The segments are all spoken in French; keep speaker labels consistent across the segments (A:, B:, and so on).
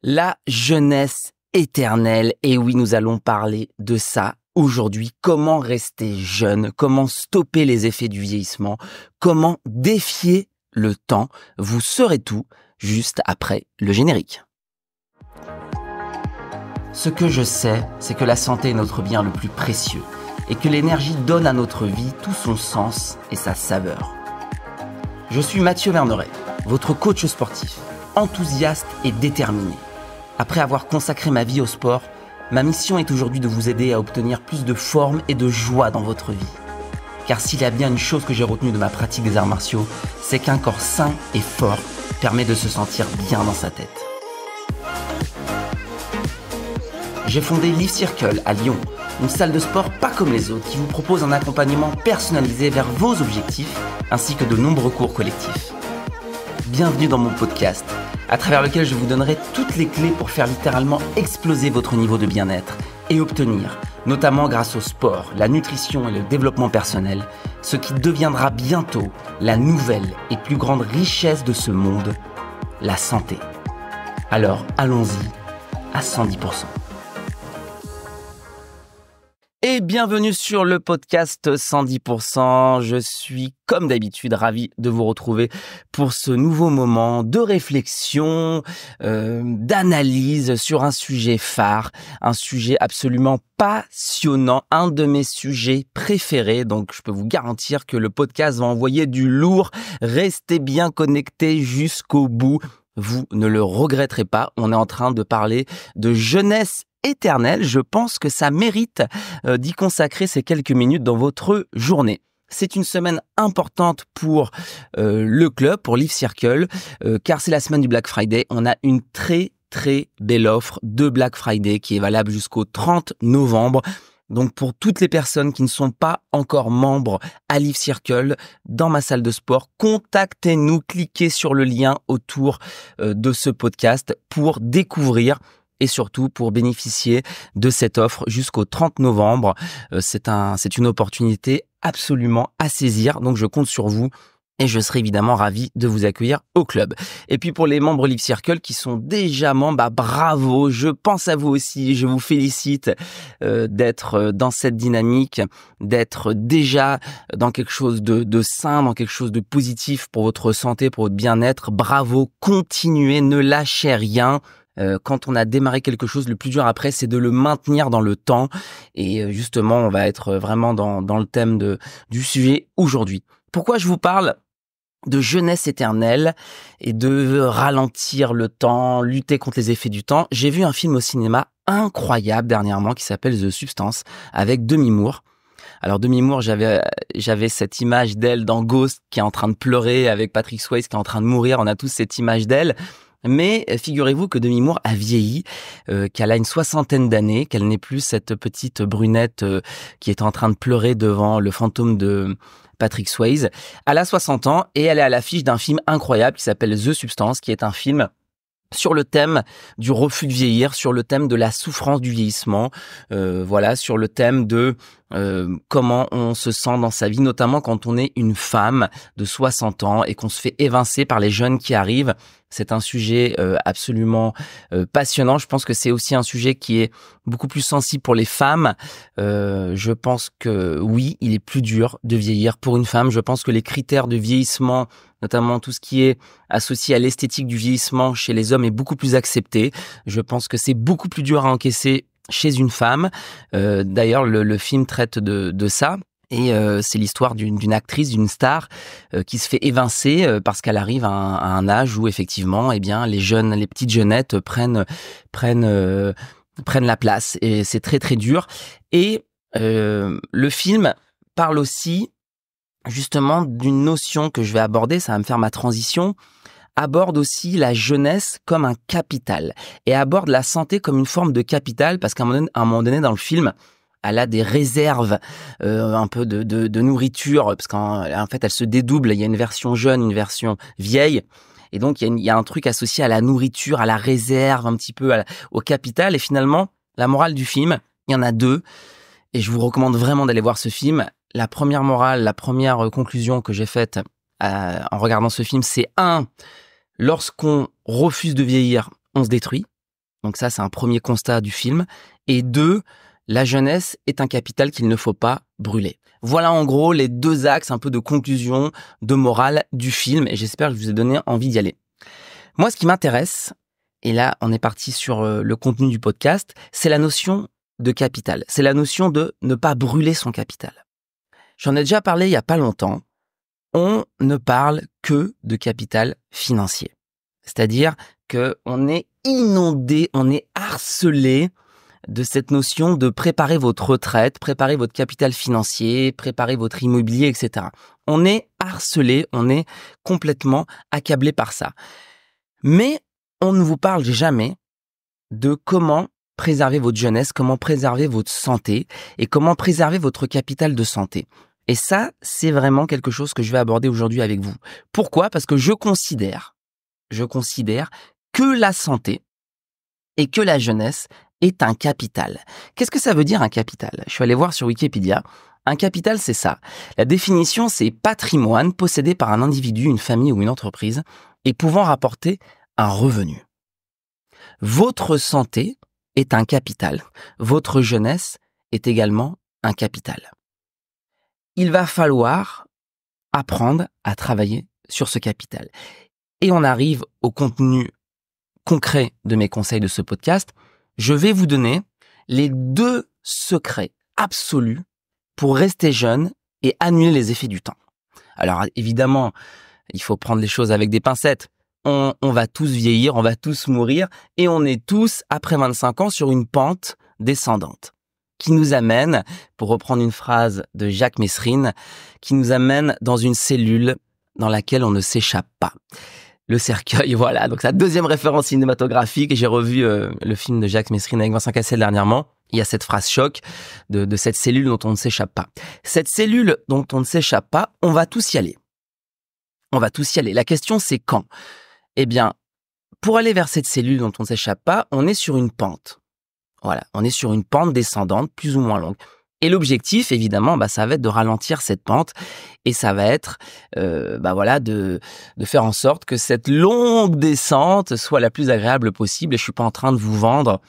A: La jeunesse éternelle. Et oui, nous allons parler de ça aujourd'hui. Comment rester jeune? Comment stopper les effets du vieillissement? Comment défier le temps? Vous saurez tout juste après le générique. Ce que je sais, c'est que la santé est notre bien le plus précieux et que l'énergie donne à notre vie tout son sens et sa saveur. Je suis Mathieu Verneret, votre coach sportif, enthousiaste et déterminé. Après avoir consacré ma vie au sport, ma mission est aujourd'hui de vous aider à obtenir plus de forme et de joie dans votre vie. Car s'il y a bien une chose que j'ai retenue de ma pratique des arts martiaux, c'est qu'un corps sain et fort permet de se sentir bien dans sa tête. J'ai fondé Live Circle à Lyon, une salle de sport pas comme les autres qui vous propose un accompagnement personnalisé vers vos objectifs ainsi que de nombreux cours collectifs. Bienvenue dans mon podcast, à travers lequel je vous donnerai toutes les clés pour faire littéralement exploser votre niveau de bien-être et obtenir, notamment grâce au sport, la nutrition et le développement personnel, ce qui deviendra bientôt la nouvelle et plus grande richesse de ce monde, la santé. Alors allons-y à 110%. Et bienvenue sur le podcast 110%. Je suis comme d'habitude ravi de vous retrouver pour ce nouveau moment de réflexion, d'analyse sur un sujet phare, un sujet absolument passionnant, un de mes sujets préférés. Donc je peux vous garantir que le podcast va envoyer du lourd. Restez bien connectés jusqu'au bout. Vous ne le regretterez pas. On est en train de parler de jeunesse éternelle. Je pense que ça mérite d'y consacrer ces quelques minutes dans votre journée. C'est une semaine importante pour le club, pour Live Circle, car c'est la semaine du Black Friday. On a une très belle offre de Black Friday qui est valable jusqu'au 30 novembre. Donc pour toutes les personnes qui ne sont pas encore membres à Live Circle dans ma salle de sport, contactez-nous, cliquez sur le lien autour de ce podcast pour découvrir et surtout pour bénéficier de cette offre jusqu'au 30 novembre. C'est une opportunité absolument à saisir, donc je compte sur vous. Et je serai évidemment ravi de vous accueillir au club. Et puis pour les membres Live Circle qui sont déjà membres, bravo, je pense à vous aussi, je vous félicite d'être dans cette dynamique, d'être déjà dans quelque chose de sain, dans quelque chose de positif pour votre santé, pour votre bien-être. Bravo, continuez, ne lâchez rien. Quand on a démarré quelque chose, le plus dur après, c'est de le maintenir dans le temps. Et justement, on va être vraiment dans le thème du sujet aujourd'hui. Pourquoi je vous parle de jeunesse éternelle et de ralentir le temps, lutter contre les effets du temps? J'ai vu un film au cinéma incroyable dernièrement qui s'appelle The Substance avec Demi Moore. Alors Demi Moore, j'avais cette image d'elle dans Ghost qui est en train de pleurer avec Patrick Swayze qui est en train de mourir. On a tous cette image d'elle. Mais figurez-vous que Demi Moore a vieilli, qu'elle a une 60aine d'années, qu'elle n'est plus cette petite brunette qui est en train de pleurer devant le fantôme de Patrick Swayze. Elle a 60 ans et elle est à l'affiche d'un film incroyable qui s'appelle The Substance, qui est un film sur le thème du refus de vieillir, sur le thème de la souffrance du vieillissement, sur le thème de comment on se sent dans sa vie, notamment quand on est une femme de 60 ans et qu'on se fait évincer par les jeunes qui arrivent. C'est un sujet absolument passionnant. Je pense que c'est aussi un sujet qui est beaucoup plus sensible pour les femmes. Je pense que oui, il est plus dur de vieillir pour une femme. Je pense que les critères de vieillissement, notamment tout ce qui est associé à l'esthétique du vieillissement chez les hommes, est beaucoup plus accepté. Je pense que c'est beaucoup plus dur à encaisser chez une femme. D'ailleurs, le film traite de ça. Et c'est l'histoire d'une actrice, d'une star qui se fait évincer parce qu'elle arrive à un âge où effectivement, les petites jeunettes prennent la place. Et c'est très dur. Et le film parle aussi justement d'une notion que je vais aborder, ça va me faire ma transition, aborde aussi la jeunesse comme un capital et aborde la santé comme une forme de capital parce qu'à un moment donné dans le film, elle a des réserves un peu de nourriture parce qu'en fait elle se dédouble, il y a une version jeune, une version vieille. Et donc il y a un truc associé à la nourriture, à la réserve, un petit peu au capital. Et finalement, la morale du film, il y en a deux. Et je vous recommande vraiment d'aller voir ce film. La première morale, la première conclusion que j'ai faite en regardant ce film, c'est lorsqu'on refuse de vieillir, on se détruit. Donc ça, c'est un premier constat du film. Et 2, la jeunesse est un capital qu'il ne faut pas brûler. Voilà en gros les 2 axes un peu de conclusion, de morale du film, et j'espère que je vous ai donné envie d'y aller. Moi, ce qui m'intéresse, et là on est parti sur le contenu du podcast, c'est la notion de capital. C'est la notion de ne pas brûler son capital. J'en ai déjà parlé il n'y a pas longtemps. On ne parle que de capital financier. C'est-à-dire qu'on est inondé, on est harcelé de cette notion de préparer votre retraite, préparer votre capital financier, préparer votre immobilier, etc. On est harcelé, on est complètement accablé par ça. Mais on ne vous parle jamais de comment préserver votre jeunesse, comment préserver votre santé et comment préserver votre capital de santé. Et ça, c'est vraiment quelque chose que je vais aborder aujourd'hui avec vous. Pourquoi ? Parce que je considère que la santé et que la jeunesse est un capital. Qu'est-ce que ça veut dire un capital ? Je suis allé voir sur Wikipédia. Un capital, c'est ça. La définition, c'est patrimoine possédé par un individu, une famille ou une entreprise et pouvant rapporter un revenu. Votre santé est un capital. Votre jeunesse est également un capital. Il va falloir apprendre à travailler sur ce capital. Et on arrive au contenu concret de mes conseils de ce podcast. Je vais vous donner les 2 secrets absolus pour rester jeune et annuler les effets du temps. Alors évidemment, il faut prendre les choses avec des pincettes. On va tous vieillir, on va tous mourir et on est tous, après 25 ans, sur une pente descendante qui nous amène, pour reprendre une phrase de Jacques Messrine, qui nous amène dans une cellule dans laquelle on ne s'échappe pas. Le cercueil, voilà. Donc, c'est la 2e référence cinématographique. J'ai revu le film de Jacques Messrine avec Vincent Cassel dernièrement. Il y a cette phrase choc de cette cellule dont on ne s'échappe pas. Cette cellule dont on ne s'échappe pas, on va tous y aller. On va tous y aller. La question, c'est quand ? Eh bien, pour aller vers cette cellule dont on ne s'échappe pas, on est sur une pente. Voilà, on est sur une pente descendante, plus ou moins longue. Et l'objectif, évidemment, ça va être de ralentir cette pente et ça va être de faire en sorte que cette longue descente soit la plus agréable possible. Et je suis pas en train de vous vendre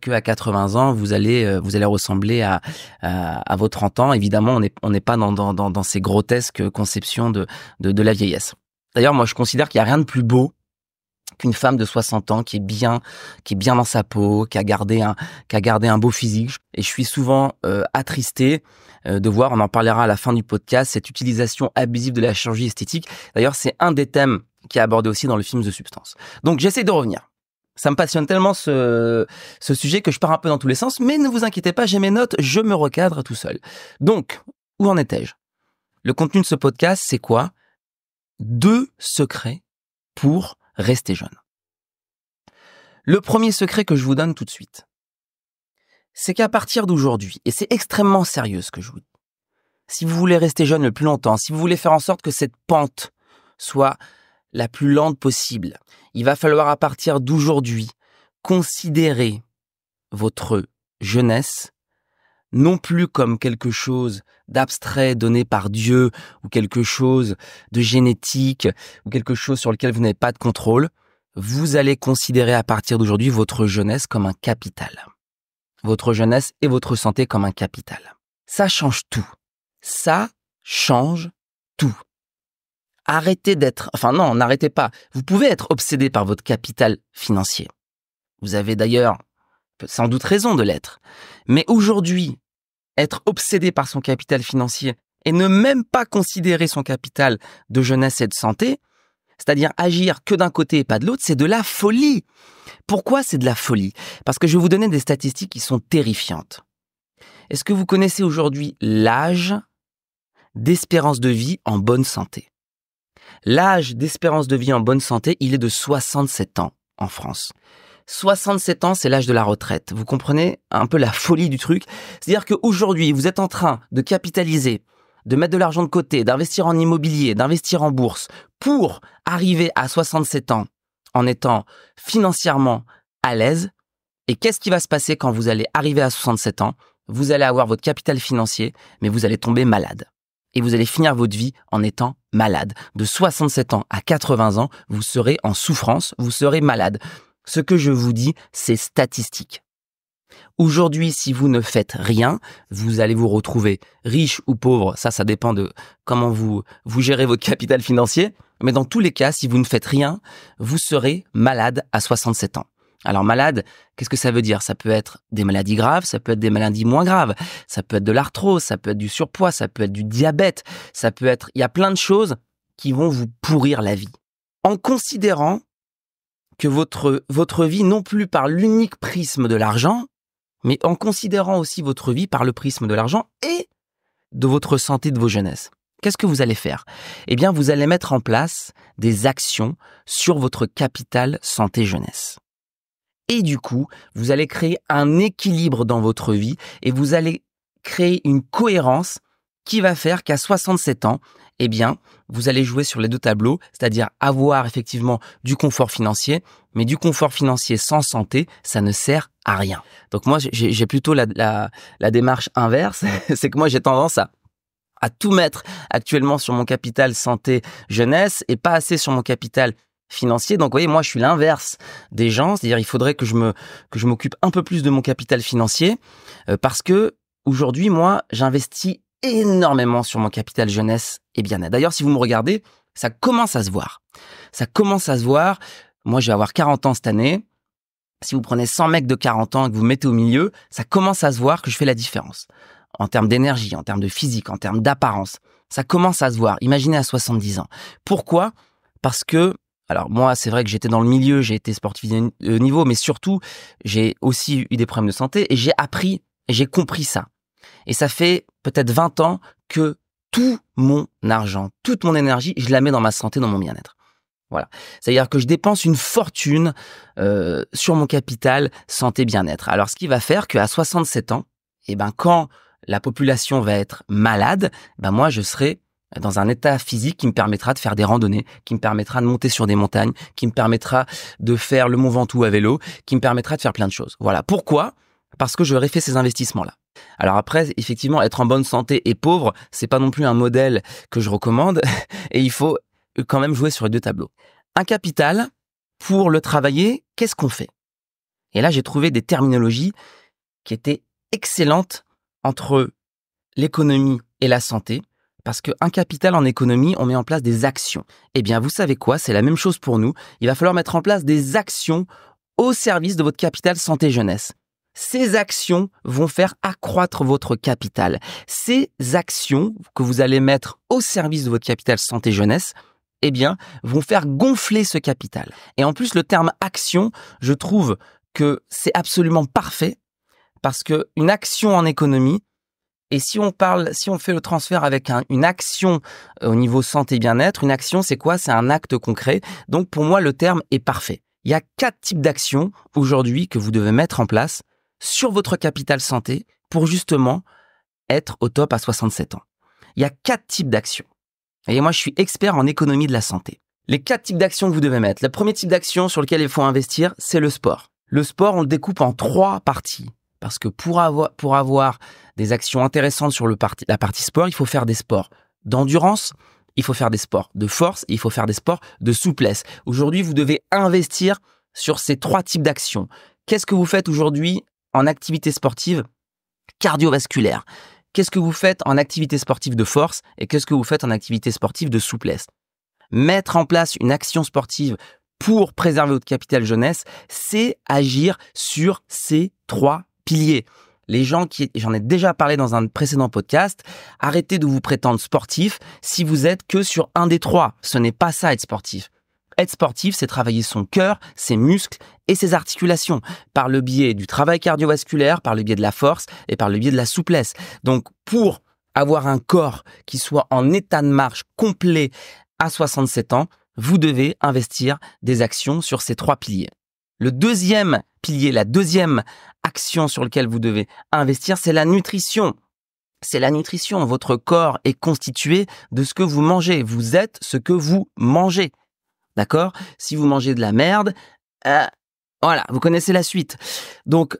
A: qu'à 80 ans, vous allez ressembler à vos 30 ans. Évidemment, on n'est pas dans ces grotesques conceptions de la vieillesse. D'ailleurs, moi, je considère qu'il n'y a rien de plus beau qu'une femme de 60 ans qui est bien dans sa peau, qui a gardé un beau physique. Et je suis souvent attristé de voir, on en parlera à la fin du podcast, cette utilisation abusive de la chirurgie esthétique. D'ailleurs, c'est un des thèmes qui est abordé aussi dans le film The Substance. Donc, j'essaie de revenir. Ça me passionne tellement ce sujet que je pars un peu dans tous les sens, mais ne vous inquiétez pas, j'ai mes notes, je me recadre tout seul. Donc, où en étais-je ? Le contenu de ce podcast, c'est quoi ? 2 secrets pour rester jeune. Le premier secret que je vous donne tout de suite, c'est qu'à partir d'aujourd'hui, et c'est extrêmement sérieux ce que je vous dis, si vous voulez rester jeune le plus longtemps, si vous voulez faire en sorte que cette pente soit la plus lente possible, il va falloir à partir d'aujourd'hui considérer votre jeunesse non plus comme quelque chose d'abstrait donné par Dieu ou quelque chose de génétique ou quelque chose sur lequel vous n'avez pas de contrôle. Vous allez considérer à partir d'aujourd'hui votre jeunesse comme un capital. Votre jeunesse et votre santé comme un capital. Ça change tout. Ça change tout. N'arrêtez pas. Vous pouvez être obsédé par votre capital financier. Vous avez d'ailleurs sans doute raison de l'être. Mais aujourd'hui, être obsédé par son capital financier et ne même pas considérer son capital de jeunesse et de santé, c'est-à-dire agir que d'un côté et pas de l'autre, c'est de la folie. Pourquoi c'est de la folie ? Parce que je vais vous donner des statistiques qui sont terrifiantes. Est-ce que vous connaissez aujourd'hui l'âge d'espérance de vie en bonne santé ? L'âge d'espérance de vie en bonne santé, il est de 67 ans en France. 67 ans, c'est l'âge de la retraite. Vous comprenez un peu la folie du truc ? C'est-à-dire qu'aujourd'hui, vous êtes en train de capitaliser, de mettre de l'argent de côté, d'investir en immobilier, d'investir en bourse pour arriver à 67 ans en étant financièrement à l'aise. Et qu'est-ce qui va se passer quand vous allez arriver à 67 ans ? Vous allez avoir votre capital financier, mais vous allez tomber malade. Et vous allez finir votre vie en étant malade. De 67 ans à 80 ans, vous serez en souffrance, vous serez malade. Ce que je vous dis, c'est statistique. Aujourd'hui, si vous ne faites rien, vous allez vous retrouver riche ou pauvre. Ça dépend de comment vous gérez votre capital financier. Mais dans tous les cas, si vous ne faites rien, vous serez malade à 67 ans. Alors malade, qu'est-ce que ça veut dire? Ça peut être des maladies graves, ça peut être des maladies moins graves, ça peut être de l'arthrose, ça peut être du surpoids, ça peut être du diabète, il y a plein de choses qui vont vous pourrir la vie. En considérant que votre vie, non plus par l'unique prisme de l'argent, mais en considérant aussi votre vie par le prisme de l'argent et de votre santé, de vos jeunesses. Qu'est-ce que vous allez faire? Eh bien, vous allez mettre en place des actions sur votre capital santé jeunesse. Et du coup, vous allez créer un équilibre dans votre vie et vous allez créer une cohérence qui va faire qu'à 67 ans, eh bien, vous allez jouer sur les deux tableaux, c'est-à-dire avoir effectivement du confort financier, mais du confort financier sans santé, ça ne sert à rien. Donc moi, j'ai plutôt la démarche inverse, c'est que moi, j'ai tendance à tout mettre actuellement sur mon capital santé jeunesse et pas assez sur mon capital financier. Donc, vous voyez, moi, je suis l'inverse des gens, c'est-à-dire il faudrait que je m'occupe un peu plus de mon capital financier parce que aujourd'hui, moi, j'investis énormément sur mon capital jeunesse et bien-être. D'ailleurs, si vous me regardez, ça commence à se voir. Ça commence à se voir. Moi, je vais avoir 40 ans cette année. Si vous prenez 100 mecs de 40 ans et que vous mettez au milieu, ça commence à se voir que je fais la différence. En termes d'énergie, en termes de physique, en termes d'apparence. Ça commence à se voir. Imaginez à 70 ans. Pourquoi? Parce que, alors moi, c'est vrai que j'étais dans le milieu, j'ai été sportif de niveau, mais surtout, j'ai aussi eu des problèmes de santé et j'ai appris et j'ai compris ça. Et ça fait peut-être 20 ans que tout mon argent, toute mon énergie, je la mets dans ma santé, dans mon bien-être. Voilà. C'est-à-dire que je dépense une fortune sur mon capital santé bien-être. Alors, ce qui va faire qu'à 67 ans, eh ben, quand la population va être malade, ben moi, je serai dans un état physique qui me permettra de faire des randonnées, qui me permettra de monter sur des montagnes, qui me permettra de faire le Mont Ventoux à vélo, qui me permettra de faire plein de choses. Voilà. Pourquoi? Parce que j'aurais fait ces investissements-là. Alors après, effectivement, être en bonne santé et pauvre, c'est pas non plus un modèle que je recommande et il faut quand même jouer sur les deux tableaux. Un capital, pour le travailler, qu'est-ce qu'on fait? Et là, j'ai trouvé des terminologies qui étaient excellentes entre l'économie et la santé, parce qu'un capital en économie, on met en place des actions. Eh bien, vous savez quoi? C'est la même chose pour nous. Il va falloir mettre en place des actions au service de votre capital santé jeunesse. Ces actions vont faire accroître votre capital. Ces actions que vous allez mettre au service de votre capital santé jeunesse, eh bien, vont faire gonfler ce capital. Et en plus, le terme action, je trouve que c'est absolument parfait parce que une action en économie, et si on fait le transfert avec une action au niveau santé bien-être, une action, c'est quoi? C'est un acte concret. Donc, pour moi, le terme est parfait. Il y a 4 types d'actions aujourd'hui que vous devez mettre en place sur votre capital santé pour justement être au top à 67 ans. Il y a 4 types d'actions. Et moi, je suis expert en économie de la santé. Les 4 types d'actions que vous devez mettre. Le premier type d'action sur lequel il faut investir, c'est le sport. Le sport, on le découpe en 3 parties. Parce que pour avoir des actions intéressantes sur la partie sport, il faut faire des sports d'endurance, il faut faire des sports de force, et il faut faire des sports de souplesse. Aujourd'hui, vous devez investir sur ces 3 types d'actions. Qu'est-ce que vous faites aujourd'hui en activité sportive cardiovasculaire? Qu'est-ce que vous faites en activité sportive de force et qu'est-ce que vous faites en activité sportive de souplesse? Mettre en place une action sportive pour préserver votre capital jeunesse, c'est agir sur ces 3 piliers. Les gens j'en ai déjà parlé dans un précédent podcast, arrêtez de vous prétendre sportif si vous êtes que sur un des 3. Ce n'est pas ça être sportif. Être sportif, c'est travailler son cœur, ses muscles et ses articulations par le biais du travail cardiovasculaire, par le biais de la force et par le biais de la souplesse. Donc, pour avoir un corps qui soit en état de marche complet à 67 ans, vous devez investir des actions sur ces 3 piliers. Le deuxième pilier, la deuxième action sur laquelle vous devez investir, c'est la nutrition. C'est la nutrition. Votre corps est constitué de ce que vous mangez. Vous êtes ce que vous mangez. D'accord? Si vous mangez de la merde, voilà, vous connaissez la suite. Donc,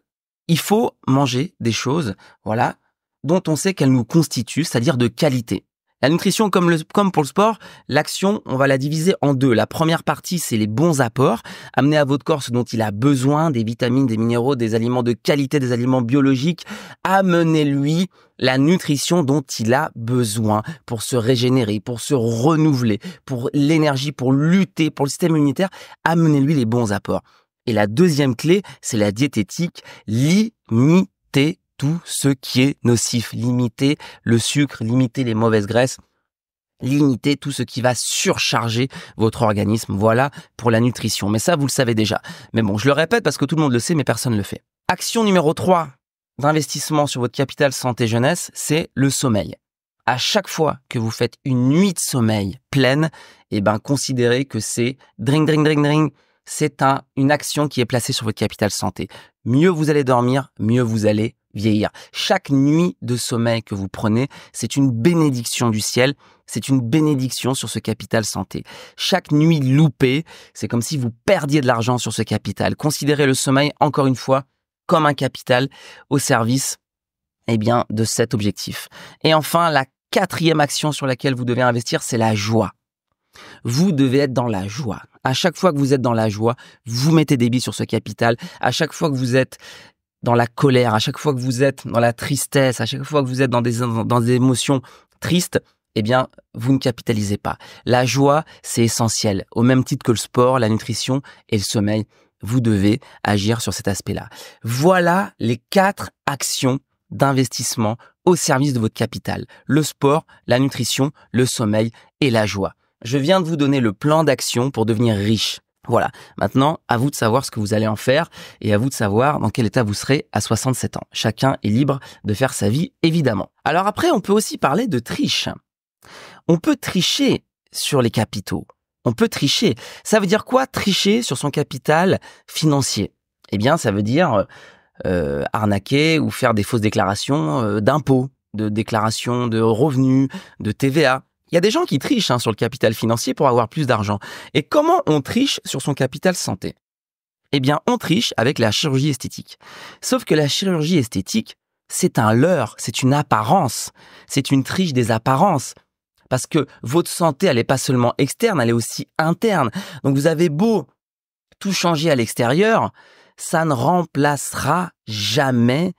A: il faut manger des choses, voilà, dont on sait qu'elles nous constituent, c'est-à-dire de qualité. La nutrition, comme pour le sport, l'action, on va la diviser en deux. La première partie, c'est les bons apports. Amener à votre corps ce dont il a besoin, des vitamines, des minéraux, des aliments de qualité, des aliments biologiques. Amenez-lui la nutrition dont il a besoin pour se régénérer, pour se renouveler, pour l'énergie, pour lutter, pour le système immunitaire. Amenez-lui les bons apports. Et la deuxième clé, c'est la diététique. Limitez tout ce qui est nocif. Limitez le sucre, limitez les mauvaises graisses, limitez tout ce qui va surcharger votre organisme. Voilà pour la nutrition. Mais ça, vous le savez déjà. Mais bon, je le répète parce que tout le monde le sait, mais personne ne le fait. Action numéro 3 d'investissement sur votre capital santé jeunesse, c'est le sommeil. À chaque fois que vous faites une nuit de sommeil pleine, considérez que c'est c'est une action qui est placée sur votre capital santé. Mieux vous allez dormir, mieux vous allez vieillir. Chaque nuit de sommeil que vous prenez, c'est une bénédiction du ciel, c'est une bénédiction sur ce capital santé. Chaque nuit loupée, c'est comme si vous perdiez de l'argent sur ce capital. Considérez le sommeil, encore une fois, comme un capital au service de cet objectif. Et enfin, la 4e action sur laquelle vous devez investir, c'est la joie. Vous devez être dans la joie. À chaque fois que vous êtes dans la joie, vous mettez des billes sur ce capital. À chaque fois que vous êtes dans la colère, à chaque fois que vous êtes dans la tristesse, à chaque fois que vous êtes dans des émotions tristes, vous ne capitalisez pas. La joie, c'est essentiel. Au même titre que le sport, la nutrition et le sommeil, vous devez agir sur cet aspect-là. Voilà les 4 actions d'investissement au service de votre capital. Le sport, la nutrition, le sommeil et la joie. Je viens de vous donner le plan d'action pour devenir riche. Voilà. Maintenant, à vous de savoir ce que vous allez en faire et à vous de savoir dans quel état vous serez à 67 ans. Chacun est libre de faire sa vie, évidemment. Alors après, on peut aussi parler de triche. On peut tricher sur les capitaux. On peut tricher. Ça veut dire quoi, tricher sur son capital financier? Ça veut dire arnaquer ou faire des fausses déclarations d'impôts, de déclarations de revenus, de TVA. Il y a des gens qui trichent sur le capital financier pour avoir plus d'argent. Et comment on triche sur son capital santé? On triche avec la chirurgie esthétique. Sauf que la chirurgie esthétique, c'est un leurre, c'est une apparence, c'est une triche des apparences. Parce que votre santé, elle n'est pas seulement externe, elle est aussi interne. Donc vous avez beau tout changer à l'extérieur, ça ne remplacera jamais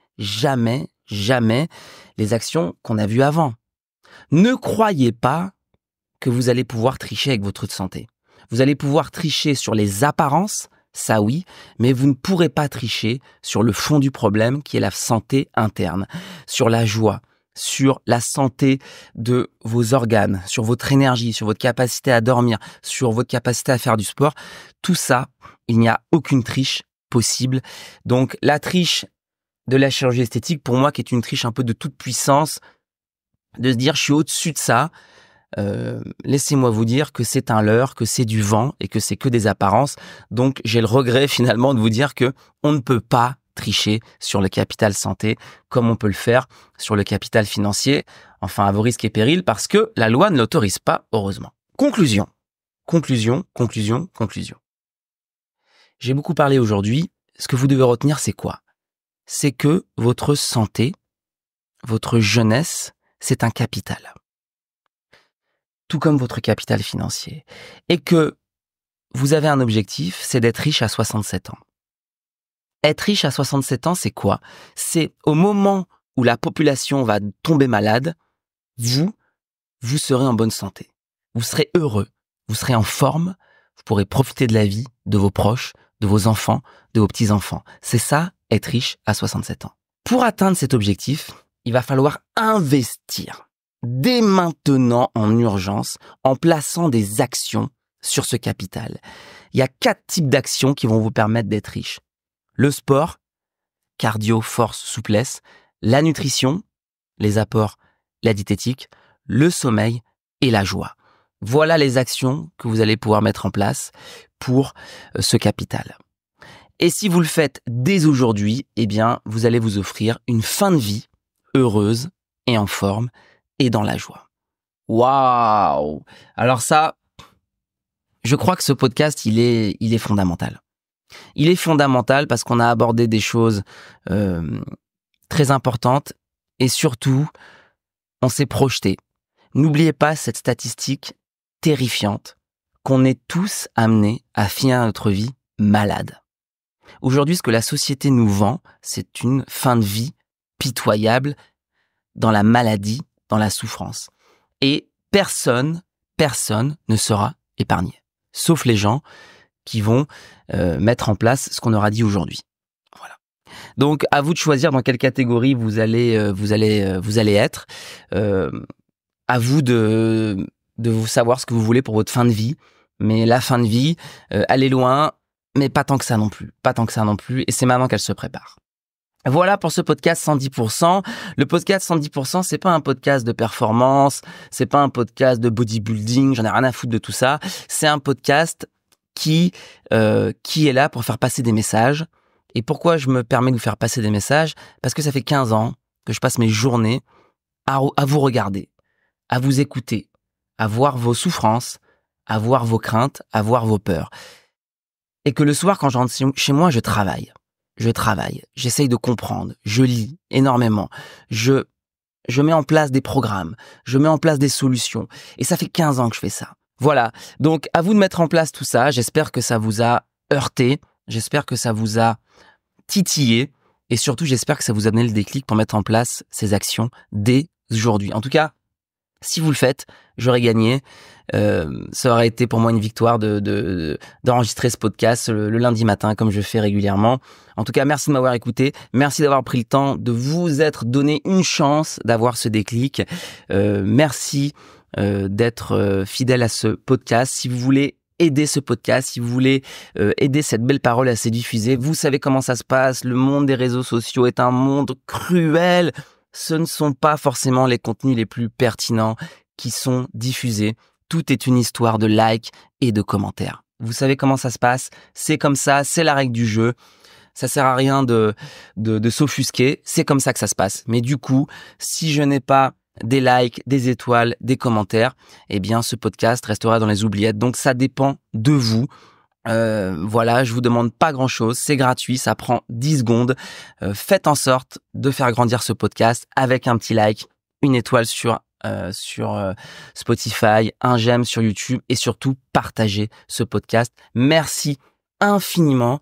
A: les actions qu'on a vues avant. Ne croyez pas que vous allez pouvoir tricher avec votre santé. Vous allez pouvoir tricher sur les apparences, ça oui, mais vous ne pourrez pas tricher sur le fond du problème qui est la santé interne, sur la joie, sur la santé de vos organes, sur votre énergie, sur votre capacité à dormir, sur votre capacité à faire du sport. Tout ça, il n'y a aucune triche possible. Donc la triche de la chirurgie esthétique, pour moi, qui est une triche un peu de toute puissance, de se dire je suis au-dessus de ça, laissez-moi vous dire que c'est un leurre, que c'est du vent et que c'est que des apparences. Donc j'ai le regret finalement de vous dire que on ne peut pas tricher sur le capital santé comme on peut le faire sur le capital financier, enfin à vos risques et périls, parce que la loi ne l'autorise pas, heureusement. Conclusion. J'ai beaucoup parlé aujourd'hui. Ce que vous devez retenir, c'est quoi? C'est que votre santé, votre jeunesse, c'est un capital. Tout comme votre capital financier. Et que vous avez un objectif, c'est d'être riche à 67 ans. Être riche à 67 ans, c'est quoi? C'est au moment où la population va tomber malade, vous serez en bonne santé. Vous serez heureux, vous serez en forme, vous pourrez profiter de la vie, de vos proches, de vos enfants, de vos petits-enfants. C'est ça, être riche à 67 ans. Pour atteindre cet objectif, il va falloir investir dès maintenant en urgence en plaçant des actions sur ce capital. Il y a 4 types d'actions qui vont vous permettre d'être riche. Le sport, cardio, force, souplesse, la nutrition, les apports, la diététique, le sommeil et la joie. Voilà les actions que vous allez pouvoir mettre en place pour ce capital. Et si vous le faites dès aujourd'hui, vous allez vous offrir une fin de vie heureuse et en forme et dans la joie. Waouh! Alors ça, je crois que ce podcast, il est fondamental. Il est fondamental parce qu'on a abordé des choses très importantes et surtout, on s'est projeté. N'oubliez pas cette statistique terrifiante qu'on est tous amenés à finir notre vie malade. Aujourd'hui, ce que la société nous vend, c'est une fin de vie pitoyable dans la maladie, dans la souffrance. Et personne ne sera épargné, sauf les gens qui vont mettre en place ce qu'on aura dit aujourd'hui. Voilà. Donc, à vous de choisir dans quelle catégorie vous allez être. À vous de vous savoir ce que vous voulez pour votre fin de vie. Mais la fin de vie, elle est loin, mais pas tant que ça non plus. Pas tant que ça non plus. Et c'est maintenant qu'elle se prépare. Voilà pour ce podcast 110%. Le podcast 110%, c'est pas un podcast de performance, c'est pas un podcast de bodybuilding, j'en ai rien à foutre de tout ça. C'est un podcast qui est là pour faire passer des messages. Et pourquoi je me permets de vous faire passer des messages? Parce que ça fait 15 ans que je passe mes journées à vous regarder, à vous écouter, à voir vos souffrances, à voir vos craintes, à voir vos peurs. Et que le soir, quand je rentre chez moi, je travaille, j'essaye de comprendre, je lis énormément, je mets en place des programmes, je mets en place des solutions. Et ça fait 15 ans que je fais ça. Voilà, donc à vous de mettre en place tout ça. J'espère que ça vous a heurté, j'espère que ça vous a titillé et surtout j'espère que ça vous a donné le déclic pour mettre en place ces actions dès aujourd'hui. En tout cas, si vous le faites, j'aurais gagné. Ça aurait été pour moi une victoire d'enregistrer ce podcast le lundi matin comme je fais régulièrement. En tout cas, merci de m'avoir écouté. Merci d'avoir pris le temps de vous être donné une chance d'avoir ce déclic. Merci d'être fidèle à ce podcast. Si vous voulez aider ce podcast, si vous voulez aider cette belle parole à se diffuser, vous savez comment ça se passe. Le monde des réseaux sociaux est un monde cruel. Ce ne sont pas forcément les contenus les plus pertinents qui sont diffusés. Tout est une histoire de likes et de commentaires. Vous savez comment ça se passe. C'est comme ça, c'est la règle du jeu. Ça sert à rien de s'offusquer. C'est comme ça que ça se passe. Mais du coup, si je n'ai pas des likes, des étoiles, des commentaires, eh bien, ce podcast restera dans les oubliettes. Donc, ça dépend de vous. Voilà, je vous demande pas grand chose, c'est gratuit, ça prend 10 secondes. Faites en sorte de faire grandir ce podcast avec un petit like, une étoile sur Spotify, un j'aime sur YouTube et surtout partagez ce podcast. Merci infiniment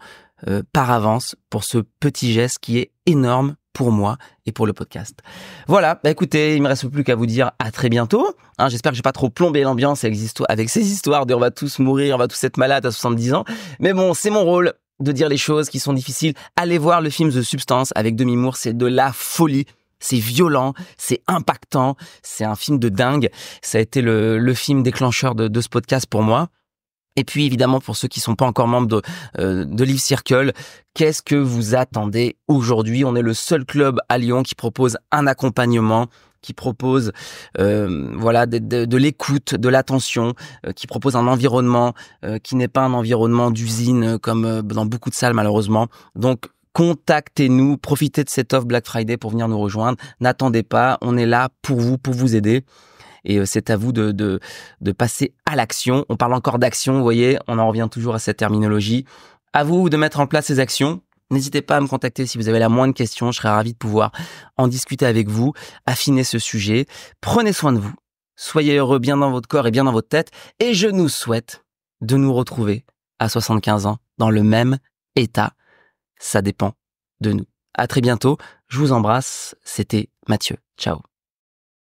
A: par avance pour ce petit geste qui est énorme pour moi et pour le podcast. Voilà, écoutez, il me reste plus qu'à vous dire à très bientôt. J'espère que j'ai pas trop plombé l'ambiance avec ces histoires de on va tous mourir, on va tous être malades à 70 ans. Mais bon, c'est mon rôle de dire les choses qui sont difficiles. Allez voir le film The Substance avec Demi Moore, c'est de la folie. C'est violent, c'est impactant, c'est un film de dingue. Ça a été le film déclencheur de ce podcast pour moi. Et puis évidemment pour ceux qui sont pas encore membres de Live Circle, qu'est-ce que vous attendez aujourd'hui? On est le seul club à Lyon qui propose un accompagnement, qui propose de l'écoute, de l'attention, qui propose un environnement qui n'est pas un environnement d'usine comme dans beaucoup de salles malheureusement. Donc contactez-nous, profitez de cette offre Black Friday pour venir nous rejoindre. N'attendez pas, on est là pour vous aider. Et c'est à vous de passer à l'action. On parle encore d'action, vous voyez, on en revient toujours à cette terminologie. À vous de mettre en place ces actions. N'hésitez pas à me contacter si vous avez la moindre question. Je serais ravi de pouvoir en discuter avec vous, affiner ce sujet. Prenez soin de vous. Soyez heureux bien dans votre corps et bien dans votre tête. Et je nous souhaite de nous retrouver à 75 ans dans le même état. Ça dépend de nous. À très bientôt. Je vous embrasse. C'était Mathieu. Ciao.